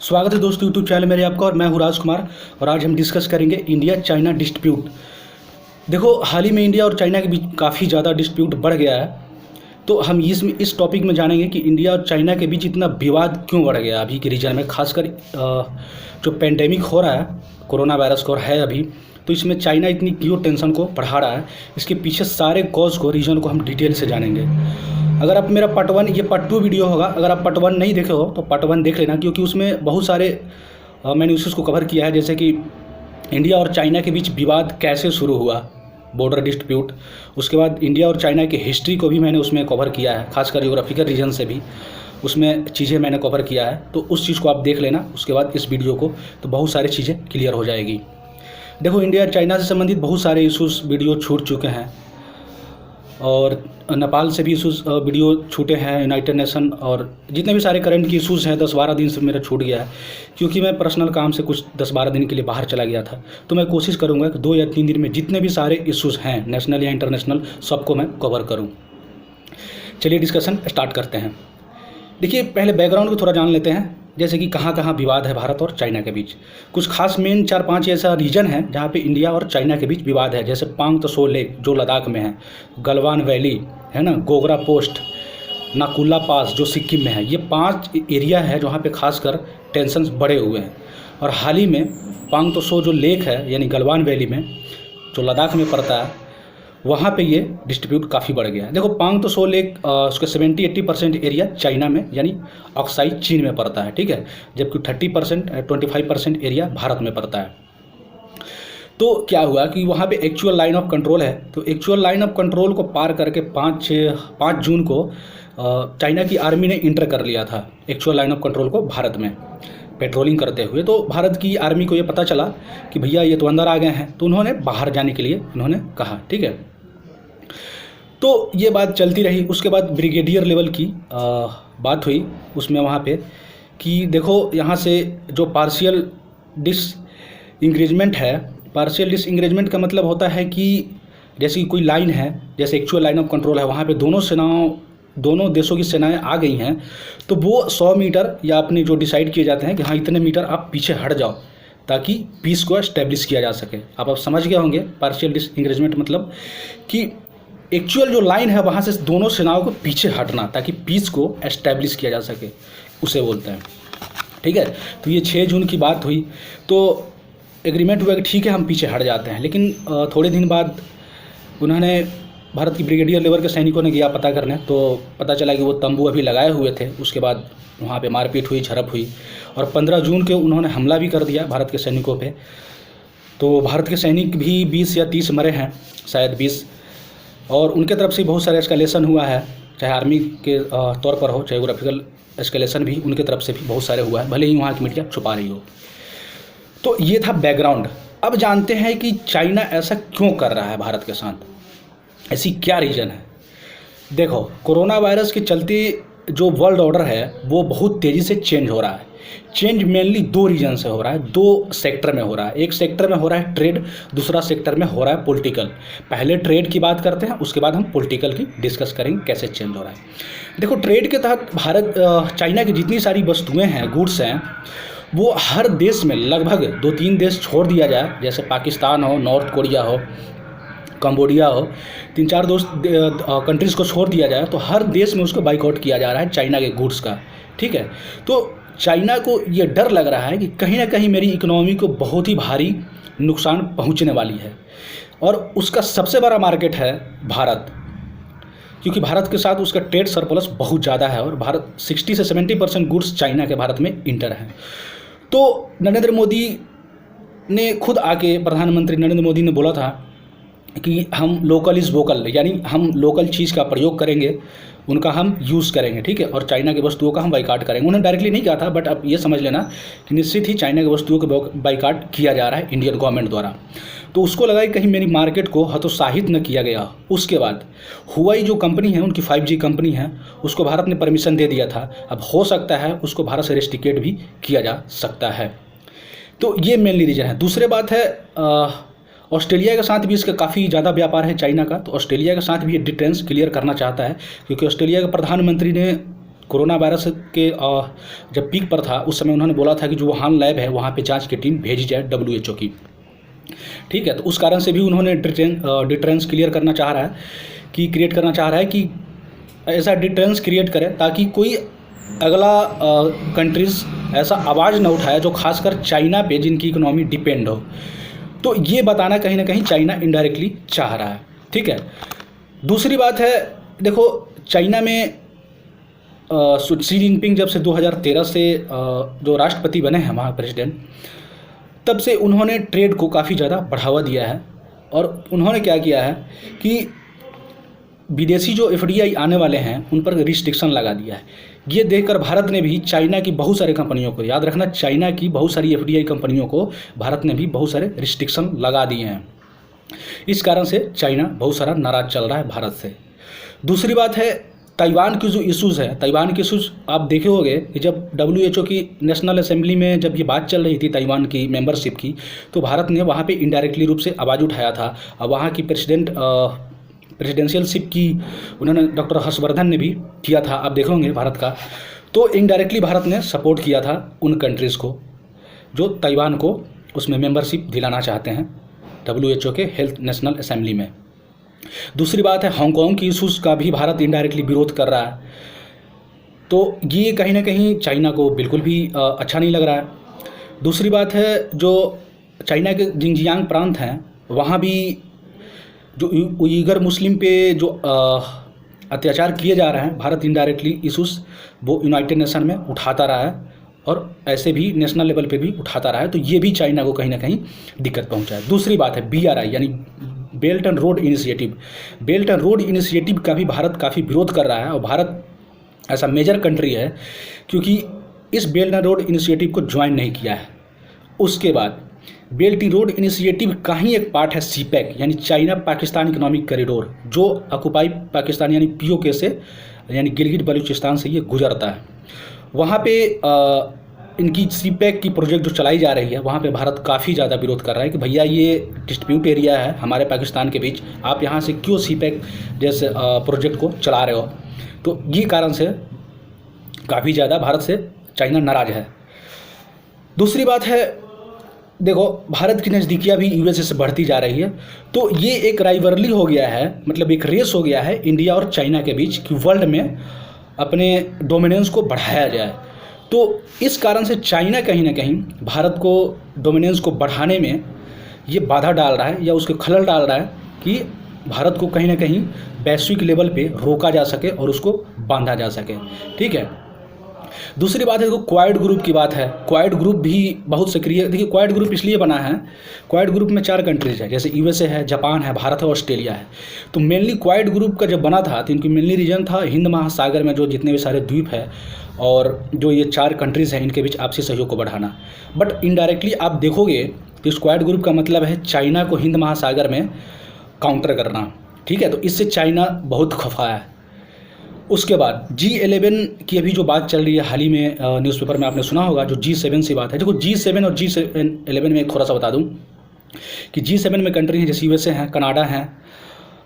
स्वागत है दोस्तों यूट्यूब चैनल मेरे आपका और मैं हूँ राजकुमार। और आज हम डिस्कस करेंगे इंडिया चाइना डिस्प्यूट। देखो, हाल ही में इंडिया और चाइना के बीच काफ़ी ज़्यादा डिस्प्यूट बढ़ गया है। तो हम इस टॉपिक में जानेंगे कि इंडिया और चाइना के बीच इतना विवाद क्यों बढ़ गया अभी के रीजन में, खासकर जो पेंडेमिक हो रहा है कोरोना वायरस को और है अभी, तो इसमें चाइना इतनी क्यों टेंशन को बढ़ा रहा है। इसके पीछे सारे कॉज को, रीजन को हम डिटेल से जानेंगे। अगर आप मेरा पार्ट 1, ये पार्ट 2 वीडियो होगा, अगर आप पार्ट 1 नहीं देखे हो तो पार्ट 1 देख लेना, क्योंकि उसमें बहुत सारे मैंने इश्यूज़ को कवर किया है, जैसे कि इंडिया और चाइना के बीच विवाद कैसे शुरू हुआ, बॉर्डर डिस्प्यूट। उसके बाद इंडिया और चाइना की हिस्ट्री को भी मैंने उसमें कवर किया है, खासकर जियोग्राफिकल रीजन से भी उसमें चीज़ें मैंने कवर किया है। तो उस चीज़ को आप देख लेना उसके बाद इस वीडियो को, तो बहुत सारी चीज़ें क्लियर हो जाएगी। देखो, इंडिया और चाइना से संबंधित बहुत सारे इशूज़ वीडियो छूट चुके हैं, और नेपाल से भी इशूज़ वीडियो छूटे हैं, यूनाइटेड नेशन और जितने भी सारे करंट की इशूज़ हैं 10-12 दिन से मेरा छूट गया है, क्योंकि मैं पर्सनल काम से कुछ 10-12 दिन के लिए बाहर चला गया था। तो मैं कोशिश करूंगा कि 2 या 3 दिन में जितने भी सारे इशूज़ हैं नेशनल या इंटरनेशनल, सबको मैं कवर करूँ। चलिए डिस्कशन स्टार्ट करते हैं। देखिए, पहले बैकग्राउंड को थोड़ा जान लेते हैं, जैसे कि कहाँ कहाँ विवाद है भारत और चाइना के बीच। कुछ खास मेन 4-5 ऐसा रीजन है जहाँ पे इंडिया और चाइना के बीच विवाद है, जैसे पांग त्सो लेक जो लद्दाख में है, गलवान वैली है ना, गोगरा पोस्ट, नाकुल्ला पास जो सिक्किम में है। ये 5 एरिया है जहाँ पे खासकर टेंशन्स बढ़े हुए हैं। और हाल ही में पांग त्सो जो लेक है यानी गलवान वैली में, जो लद्दाख में पड़ता है, वहाँ पे ये डिस्ट्रीब्यूट काफ़ी बढ़ गया है। देखो, पांग त्सो लेक उसके 70-80% एरिया चाइना में यानी ऑक्साई चीन में पड़ता है, ठीक है, जबकि 25% एरिया भारत में पड़ता है। तो क्या हुआ कि वहाँ पे एक्चुअल लाइन ऑफ कंट्रोल है, तो एक्चुअल लाइन ऑफ कंट्रोल को पार करके 5 जून को चाइना की आर्मी ने इंटर कर लिया था एक्चुअल लाइन ऑफ कंट्रोल को भारत में पेट्रोलिंग करते हुए। तो भारत की आर्मी को ये पता चला कि भैया ये तो अंदर आ गए हैं, तो उन्होंने बाहर जाने के लिए उन्होंने कहा, ठीक है। तो ये बात चलती रही। उसके बाद ब्रिगेडियर लेवल की बात हुई उसमें वहाँ पे कि देखो, यहाँ से जो पार्शियल डिसइंगेजमेंट है, पार्शियल डिसइंगेजमेंट का मतलब होता है कि जैसे कोई लाइन है, जैसे एक्चुअल लाइन ऑफ कंट्रोल है, वहाँ पे दोनों देशों की सेनाएं आ गई हैं, तो वो 100 मीटर या अपने जो डिसाइड किए जाते हैं कि हाँ इतने मीटर आप पीछे हट जाओ, ताकि पीस को एस्टेब्लिश किया जा सके। आप समझ गए होंगे पार्शियल डिसइंगेजमेंट मतलब कि एक्चुअल जो लाइन है वहाँ से दोनों सेनाओं को पीछे हटना, ताकि पीस को एस्टेब्लिश किया जा सके, उसे बोलते हैं, ठीक है। तो ये 6 जून की बात हुई, तो एग्रीमेंट हुआ कि ठीक है हम पीछे हट जाते हैं। लेकिन थोड़े दिन बाद उन्होंने, भारत की ब्रिगेडियर लेवल के सैनिकों ने गया पता करने, तो पता चला कि वो तंबू अभी लगाए हुए थे। उसके बाद वहाँ पे मारपीट हुई, झड़प हुई, और 15 जून के उन्होंने हमला भी कर दिया भारत के सैनिकों पे। तो भारत के सैनिक भी 20 या 30 मरे हैं, शायद 20, और उनके तरफ से बहुत सारे एस्केलेशन हुआ है, चाहे आर्मी के तौर पर हो, चाहे जियोग्राफिकल एस्केलेशन भी उनके तरफ से भी बहुत सारे हुआ है, भले ही वहाँ की मीडिया छुपा रही हो। तो ये था बैकग्राउंड। अब जानते हैं कि चाइना ऐसा क्यों कर रहा है भारत के साथ, ऐसी क्या रीज़न है। देखो, कोरोना वायरस के चलते जो वर्ल्ड ऑर्डर है वो बहुत तेज़ी से चेंज हो रहा है। चेंज मेनली 2 रीजन से हो रहा है, 2 सेक्टर में हो रहा है। एक सेक्टर में हो रहा है ट्रेड, दूसरा सेक्टर में हो रहा है पॉलिटिकल। पहले ट्रेड की बात करते हैं, उसके बाद हम पॉलिटिकल की डिस्कस करेंगे कैसे चेंज हो रहा है। देखो, ट्रेड के तहत चाइना की जितनी सारी वस्तुएँ हैं, गुड्स हैं, वो हर देश में लगभग 2-3 देश छोड़ दिया जाए, जैसे पाकिस्तान हो, नॉर्थ कोरिया हो, कंबोडिया हो, 3-4 दोस्त कंट्रीज़ को छोड़ दिया जाए, तो हर देश में उसको बाइकआउट किया जा रहा है चाइना के गुड्स का, ठीक है। तो चाइना को ये डर लग रहा है कि कहीं ना कहीं मेरी इकोनॉमी को बहुत ही भारी नुकसान पहुंचने वाली है, और उसका सबसे बड़ा मार्केट है भारत, क्योंकि भारत के साथ उसका ट्रेड सरप्लस बहुत ज़्यादा है, और भारत 60 से 70% गुड्स चाइना के भारत में इंटर हैं। तो नरेंद्र मोदी ने खुद आके, प्रधानमंत्री नरेंद्र मोदी ने बोला था कि हम लोकल इज़ वोकल, यानी हम लोकल चीज़ का प्रयोग करेंगे, उनका हम यूज़ करेंगे, ठीक है, और चाइना की वस्तुओं का हम बाइकाट करेंगे। उन्होंने डायरेक्टली नहीं कहा था, बट अब ये समझ लेना कि निश्चित ही चाइना की वस्तुओं को बाइकाट किया जा रहा है इंडियन गवर्नमेंट द्वारा। तो उसको लगा कि कहीं मेरी मार्केट को हतोत्साहित न किया गया। उसके बाद हुआई जो कंपनी है, उनकी 5G कंपनी है, उसको भारत ने परमिशन दे दिया था। अब हो सकता है उसको भारत से रेस्ट्रिकेट भी किया जा सकता है। तो ये मेनली रीजन है। दूसरी बात है, ऑस्ट्रेलिया के साथ भी इसका काफ़ी ज़्यादा व्यापार है चाइना का, तो ऑस्ट्रेलिया के साथ भी ये डिफरेंस क्लियर करना चाहता है, क्योंकि ऑस्ट्रेलिया के प्रधानमंत्री ने कोरोना वायरस के जब पीक पर था उस समय उन्होंने बोला था कि जो वुहान लैब है वहाँ पे जांच की टीम भेजी जाए WHO की। ठीक है, तो उस कारण से भी उन्होंने डिटरेंस क्लियर करना चाह रहा है कि क्रिएट करना चाह रहा है कि ऐसा डिटरेंस क्रिएट करे ताकि कोई अगला कंट्रीज़ ऐसा आवाज़ न उठाए जो खासकर चाइना पे जिनकी इकोनॉमी डिपेंड हो। तो ये बताना कहीं ना कहीं चाइना इनडायरेक्टली चाह रहा है। ठीक है, दूसरी बात है, देखो चाइना में शी जिनपिंग जब से 2013 से जो राष्ट्रपति बने हैं वहाँ प्रेसिडेंट, तब से उन्होंने ट्रेड को काफ़ी ज़्यादा बढ़ावा दिया है और उन्होंने क्या किया है कि विदेशी जो FDI आने वाले हैं उन पर रिस्ट्रिक्शन लगा दिया है। ये देखकर भारत ने भी चाइना की बहुत सारी कंपनियों को, याद रखना चाइना की बहुत सारी FDI कंपनियों को भारत ने भी बहुत सारे रिस्ट्रिक्शन लगा दिए हैं। इस कारण से चाइना बहुत सारा नाराज़ चल रहा है भारत से। दूसरी बात है ताइवान की जो इश्यूज़ है, ताइवान के इश्यूज़ आप देखे होंगे कि जब WHO की नेशनल असेंबली में जब ये बात चल रही थी ताइवान की मेंबरशिप की, तो भारत ने वहाँ पे इनडायरेक्टली रूप से आवाज़ उठाया था। और वहाँ की प्रेसिडेंशियलशिप की उन्होंने डॉक्टर हर्षवर्धन ने भी किया था, आप देखे होंगे भारत का। तो इनडायरेक्टली भारत ने सपोर्ट किया था उन कंट्रीज़ को जो ताइवान को उसमें मेंबरशिप दिलाना चाहते हैं WHO के हेल्थ नेशनल असेंबली में। दूसरी बात है हांगकांग की इशूज़ का भी भारत इनडायरेक्टली विरोध कर रहा है। तो ये कहीं ना कहीं चाइना को बिल्कुल भी अच्छा नहीं लग रहा है। दूसरी बात है जो चाइना के जिंगजियांग प्रांत हैं वहाँ भी जो उइगर मुस्लिम पे जो अत्याचार किए जा रहे हैं, भारत इनडायरेक्टली इशूज़ वो यूनाइटेड नेशन में उठाता रहा है और ऐसे भी नेशनल लेवल पे भी उठाता रहा है। तो ये भी चाइना को कहीं ना कहीं दिक्कत पहुंचाए। दूसरी बात है BRI यानी belt and road initiative. Belt and road initiative का भी भारत काफ़ी विरोध कर रहा है और भारत ऐसा मेजर कंट्री है क्योंकि इस बेल्ट एंड रोड इनिशिएटिव को ज्वाइन नहीं किया है। उसके बाद बेल्ट एंड रोड इनिशिएटिव का ही एक पार्ट है CPEC यानी चाइना पाकिस्तान इकोनॉमिक कॉरिडोर, जो ऑक्युपाई पाकिस्तान यानी POK से यानी गिलगित बलूचिस्तान से ये गुजरता है। वहाँ पे इनकी CPEC की प्रोजेक्ट जो चलाई जा रही है वहाँ पे भारत काफ़ी ज़्यादा विरोध कर रहा है कि भैया ये डिस्प्यूट एरिया है हमारे पाकिस्तान के बीच, आप यहाँ से क्यों CPEC जैसे प्रोजेक्ट को चला रहे हो। तो ये कारण से काफ़ी ज़्यादा भारत से चाइना नाराज़ है। दूसरी बात है देखो भारत की नज़दीकियाँ भी USA से बढ़ती जा रही है। तो ये एक राइवरली हो गया है, मतलब एक रेस हो गया है इंडिया और चाइना के बीच कि वर्ल्ड में अपने डोमिनेंस को बढ़ाया जाए। तो इस कारण से चाइना कहीं ना कहीं भारत को डोमिनेंस को बढ़ाने में ये बाधा डाल रहा है या उसके खलल डाल रहा है कि भारत को कहीं ना कहीं वैश्विक लेवल पे रोका जा सके और उसको बांधा जा सके। ठीक है, दूसरी बात है क्वाड ग्रुप की बात है। क्वाड ग्रुप भी बहुत सक्रिय, देखिए क्वाड ग्रुप इसलिए बना है, क्वाड ग्रुप में 4 कंट्रीज है जैसे USA है, जापान है, भारत है, ऑस्ट्रेलिया है। तो मेनली क्वाड ग्रुप का जब बना था तो इनकी मेनली रीजन था हिंद महासागर में जो जितने भी सारे द्वीप है और जो ये 4 कंट्रीज़ हैं इनके बीच आपसी सहयोग को बढ़ाना। बट इनडायरेक्टली आप देखोगे तो स्क्वाड ग्रुप का मतलब है चाइना को हिंद महासागर में काउंटर करना। ठीक है, तो इससे चाइना बहुत खफा है। उसके बाद G11 की अभी जो बात चल रही है हाल ही में न्यूज़पेपर में आपने सुना होगा, जो G7 से बात है। देखो G7 और G11 में थोड़ा सा बता दूं कि G7 में कंट्री हैं जैसे USA हैं, कनाडा हैं,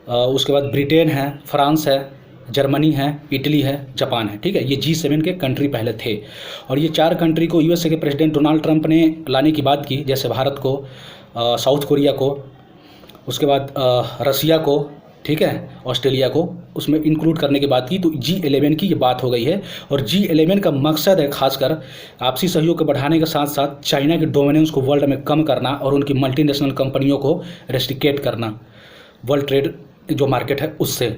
उसके बाद ब्रिटेन है, फ्रांस है, जर्मनी है, इटली है, जापान है। ठीक है, ये G7 के कंट्री पहले थे और ये 4 कंट्री को USA के प्रेसिडेंट डोनाल्ड ट्रंप ने लाने की बात की, जैसे भारत को, साउथ कोरिया को, उसके बाद रसिया को, ठीक है, ऑस्ट्रेलिया को उसमें इंक्लूड करने की बात की। तो G11 की ये बात हो गई है और G11 का मकसद है खासकर आपसी सहयोग को बढ़ाने के साथ साथ चाइना के डोमिनेंस को वर्ल्ड में कम करना और उनकी मल्टीनेशनल कंपनियों को रेस्ट्रिकेट करना वर्ल्ड ट्रेड जो मार्केट है उससे।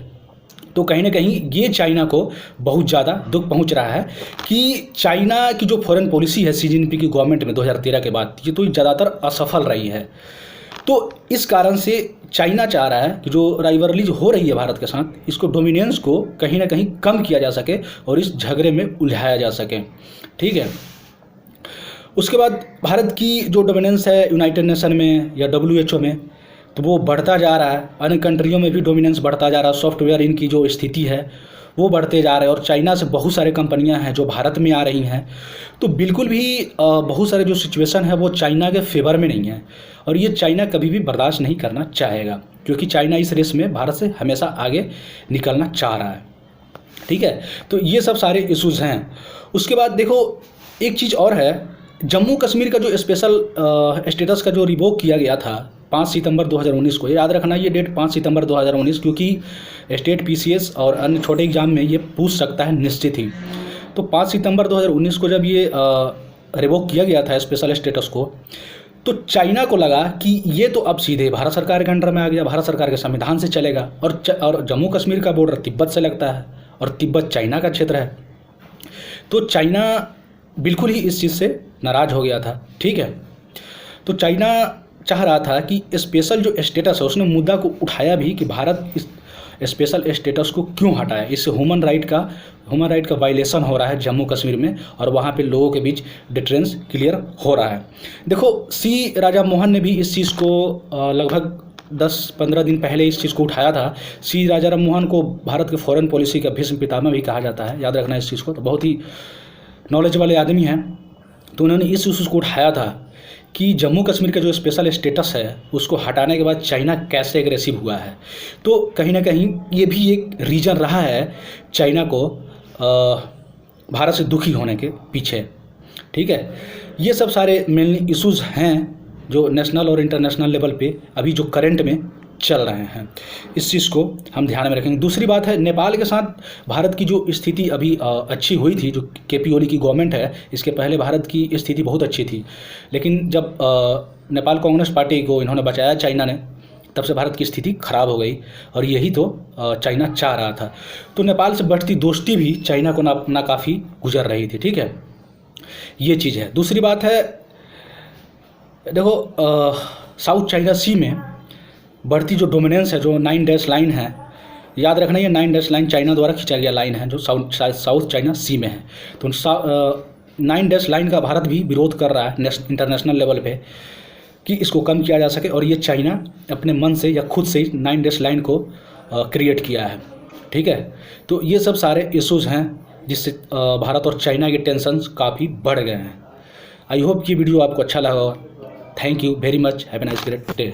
तो कहीं ना कहीं ये चाइना को बहुत ज़्यादा दुख पहुंच रहा है कि चाइना की जो फॉरेन पॉलिसी है शी जिनपिंग की गवर्नमेंट में 2013 के बाद ये तो ज़्यादातर असफल रही है। तो इस कारण से चाइना चाह रहा है कि जो राइवरली हो रही है भारत के साथ, इसको डोमिनेंस को कहीं ना कहीं कम किया जा सके और इस झगड़े में उलझाया जा सके। ठीक है, उसके बाद भारत की जो डोमिनेंस है यूनाइटेड नेशन में या WHO में तो वो बढ़ता जा रहा है। अन्य कंट्रियों में भी डोमिनेंस बढ़ता जा रहा है। सॉफ्टवेयर इनकी जो स्थिति है वो बढ़ते जा रहे हैं और चाइना से बहुत सारे कंपनियां हैं जो भारत में आ रही हैं। तो बिल्कुल भी बहुत सारे जो सिचुएशन है वो चाइना के फेवर में नहीं है और ये चाइना कभी भी बर्दाश्त नहीं करना चाहेगा क्योंकि चाइना इस रेस में भारत से हमेशा आगे निकलना चाह रहा है। ठीक है। तो ये सब सारे इश्यूज़ हैं। उसके बाद देखो एक चीज़ और है, जम्मू कश्मीर का जो स्पेशल स्टेटस का जो रिवोक किया गया था 5 सितंबर 2019 को, याद रखना ये डेट 5 सितंबर 2019, क्योंकि स्टेट पीसीएस और अन्य छोटे एग्जाम में ये पूछ सकता है निश्चित ही। तो 5 सितंबर 2019 को जब ये रिवोक किया गया था स्पेशल स्टेटस को, तो चाइना को लगा कि ये तो अब सीधे भारत सरकार के अंडर में आ गया, भारत सरकार के संविधान से चलेगा, और जम्मू कश्मीर का बॉर्डर तिब्बत से लगता है और तिब्बत चाइना का क्षेत्र है। तो चाइना बिल्कुल ही इस चीज़ से नाराज़ हो गया था, ठीक है। तो चाइना चाह रहा था कि स्पेशल जो स्टेटस है, उसने मुद्दा को उठाया भी कि भारत इस स्पेशल स्टेटस को क्यों हटाए, इससे ह्यूमन राइट का वायलेशन हो रहा है जम्मू कश्मीर में, और वहाँ पे लोगों के बीच डिफरेंस क्लियर हो रहा है। देखो सी राजा मोहन ने भी इस चीज़ को लगभग 10-15 दिन पहले इस चीज़ को उठाया था। सी राजा राम मोहन को भारत के फॉरेन पॉलिसी का भीष्म पितामह भी कहा जाता है, याद रखना इस चीज़ को। तो बहुत ही नॉलेज वाले आदमी हैं। तो उन्होंने इस इशू को उठाया था कि जम्मू कश्मीर का जो स्पेशल स्टेटस है उसको हटाने के बाद चाइना कैसे एग्रेसिव हुआ है। तो कहीं ना कहीं ये भी एक रीज़न रहा है चाइना को भारत से दुखी होने के पीछे, ठीक है। ये सब सारे मेनली इश्यूज़ हैं जो नेशनल और इंटरनेशनल लेवल पे अभी जो करंट में चल रहे हैं, इस चीज़ को हम ध्यान में रखेंगे। दूसरी बात है, नेपाल के साथ भारत की जो स्थिति अभी अच्छी हुई थी, जो केपी ओली की गवर्नमेंट है, इसके पहले भारत की स्थिति बहुत अच्छी थी, लेकिन जब नेपाल कांग्रेस पार्टी को इन्होंने बचाया चाइना ने, तब से भारत की स्थिति खराब हो गई, और यही तो चाइना चाह रहा था। तो नेपाल से बढ़ती दोस्ती भी चाइना को ना काफ़ी गुजर रही थी, ठीक है, ये चीज़ है। दूसरी बात है, देखो साउथ चाइना सी में बढ़ती जो डोमिनेंस है, जो 9 डैश लाइन है, याद रखना ये 9 डैश लाइन चाइना द्वारा खींचा गया लाइन है जो साउथ चाइना सी में है। तो 9 डैश लाइन का भारत भी विरोध कर रहा है इंटरनेशनल लेवल पे कि इसको कम किया जा सके, और ये चाइना अपने मन से या खुद से 9 डैश लाइन को क्रिएट किया है, ठीक है। तो ये सब सारे इश्यूज़ हैं जिससे भारत और चाइना के टेंशन्स काफ़ी बढ़ गए हैं। आई होप कि वीडियो आपको अच्छा लगा। Thank you very much, have a nice great day.